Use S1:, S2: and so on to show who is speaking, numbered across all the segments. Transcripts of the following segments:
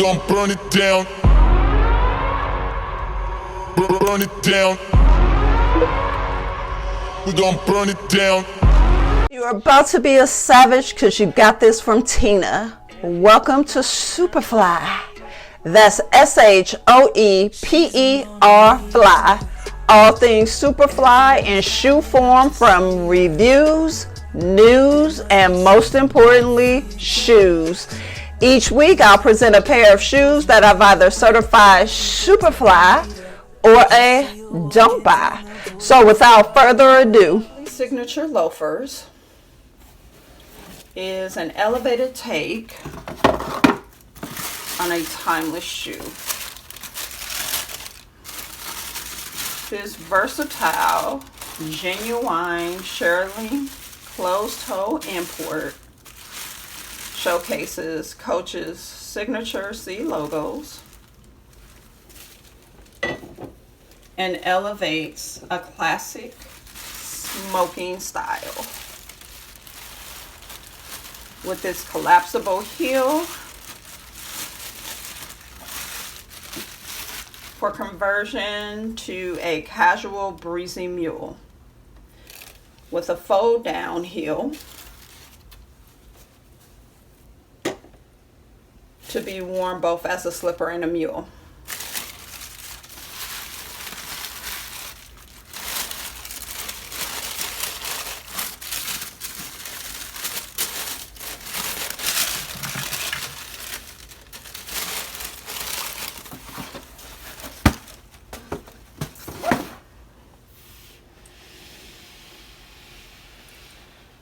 S1: gon' burn it down. Burn it down. We gon' burn it down.
S2: You're about to be a savage because you got this from Tina. Welcome to Shoeperfly. That's SHOEPER fly. All things Superfly in shoe form, from reviews, news, and most importantly, shoes. Each week I'll present a pair of shoes that I've either certified Shoeperfly or a don't buy. So without further ado, Signature Loafers is an elevated take on a timeless shoe. This versatile, genuine shearling closed-toe import showcases Coach's signature C logos and elevates a classic smoking style. With its collapsible heel for conversion to a casual breezy mule, with a fold down heel to be worn both as a slipper and a mule.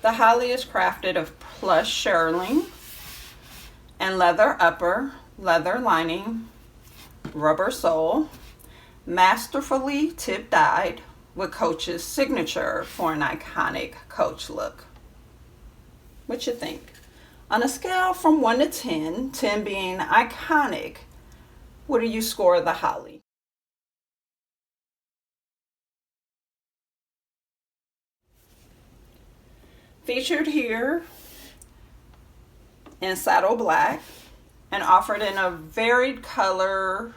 S2: The Holly is crafted of plush shearling and leather upper, leather lining, rubber sole, masterfully tip dyed with Coach's signature for an iconic Coach look. What you think? On a scale from 1 to 10, 10 being iconic, what do you score the Holly? Featured here in saddle black and offered in a varied colors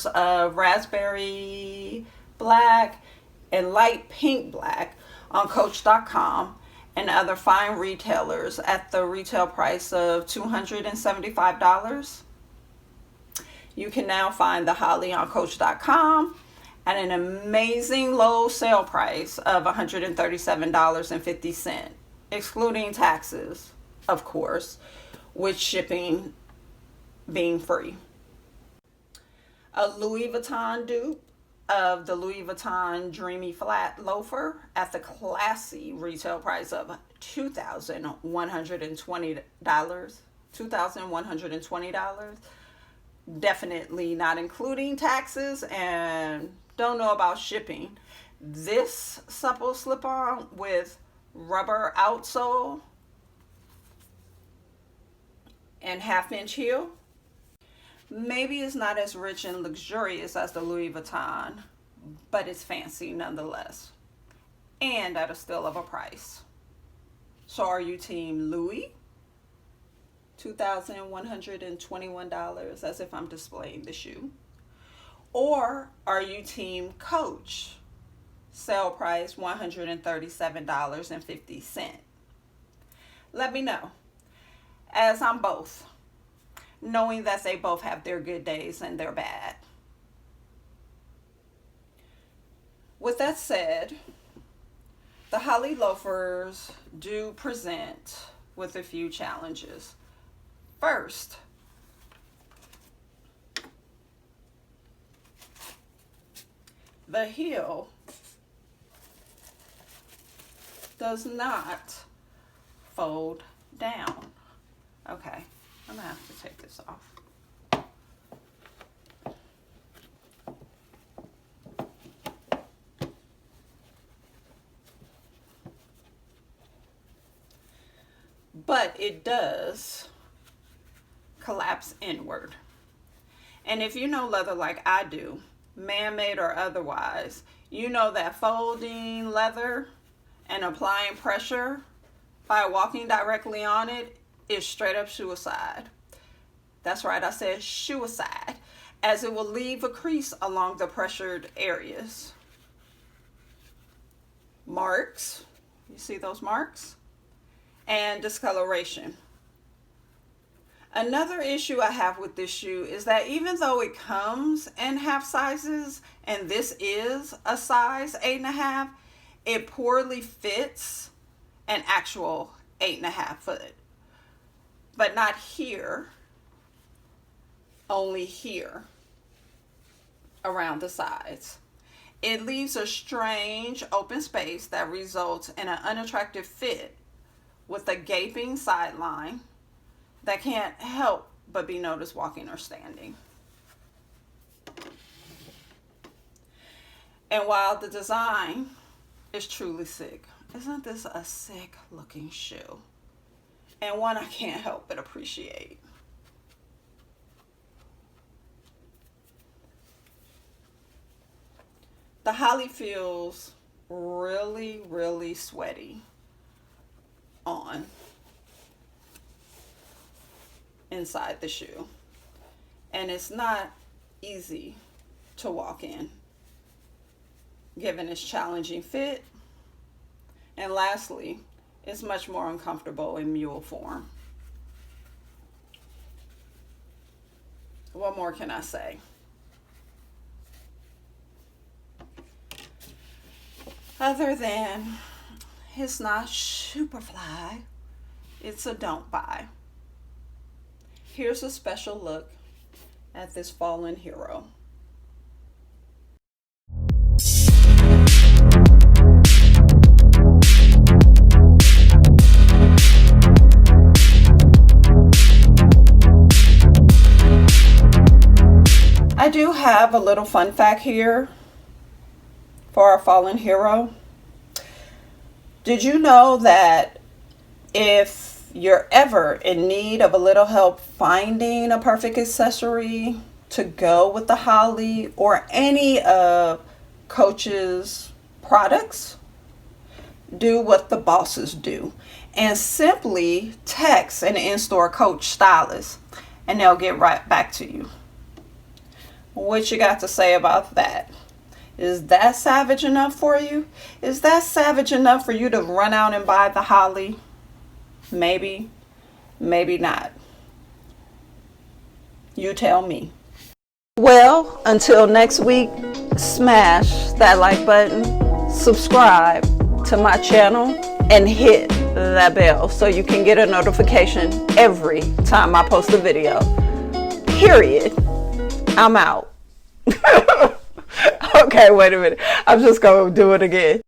S2: of raspberry black and light pink black on Coach.com and other fine retailers at the retail price of $275. You can now find the Holly on Coach.com at an amazing low sale price of $137.50, excluding taxes, of course, with shipping being free. A Louis Vuitton dupe of the Louis Vuitton Dreamy Flat Loafer at the classy retail price of $2,120. Definitely not including taxes, and don't know about shipping. This supple slip-on with rubber outsole and half-inch heel maybe is not as rich and luxurious as the Louis Vuitton, but it's fancy nonetheless, and at a still of a price. So are you team Louis? $2,121, as if I'm displaying the shoe. Or are you team Coach? Sale price $137.50. Let me know, as I'm both, knowing that they both have their good days and their bad. With that said, the Holly loafers do present with a few challenges. First, the heel does not fold down. Okay, I'm gonna have to take this off. But it does collapse inward. And if you know leather like I do, man-made or otherwise, you know that folding leather and applying pressure by walking directly on it is straight up suicide. That's right, I said suicide, as it will leave a crease along the pressured areas. Marks, you see those marks? And discoloration. Another issue I have with this shoe is that even though it comes in half sizes, and this is a size 8.5, it poorly fits an actual 8.5 foot. But not here, only here, around the sides. It leaves a strange open space that results in an unattractive fit with a gaping sideline that can't help but be noticed walking or standing. And while the design is truly sick, isn't this a sick looking shoe? And one I can't help but appreciate. The holly feels really, really sweaty on inside the shoe, and it's not easy to walk in given its challenging fit, and lastly, it's much more uncomfortable in mule form. What more can I say? Other than it's not Shoeperfly, it's a don't buy. Here's a special look at this fallen hero. I do have a little fun fact here for our fallen hero. Did you know that if you're ever in need of a little help finding a perfect accessory to go with the holly or any of Coach's products, do what the bosses do and simply text an in-store Coach stylist and they'll get right back to you. What you got to say about that? Is that savage enough for you? Is that savage enough for you to run out and buy the holly? Maybe, maybe not. You tell me. Well, until next week, smash that like button, subscribe to my channel, and hit that bell so you can get a notification every time I post a video. Period. I'm out. Okay, wait a minute. I'm just going to do it again.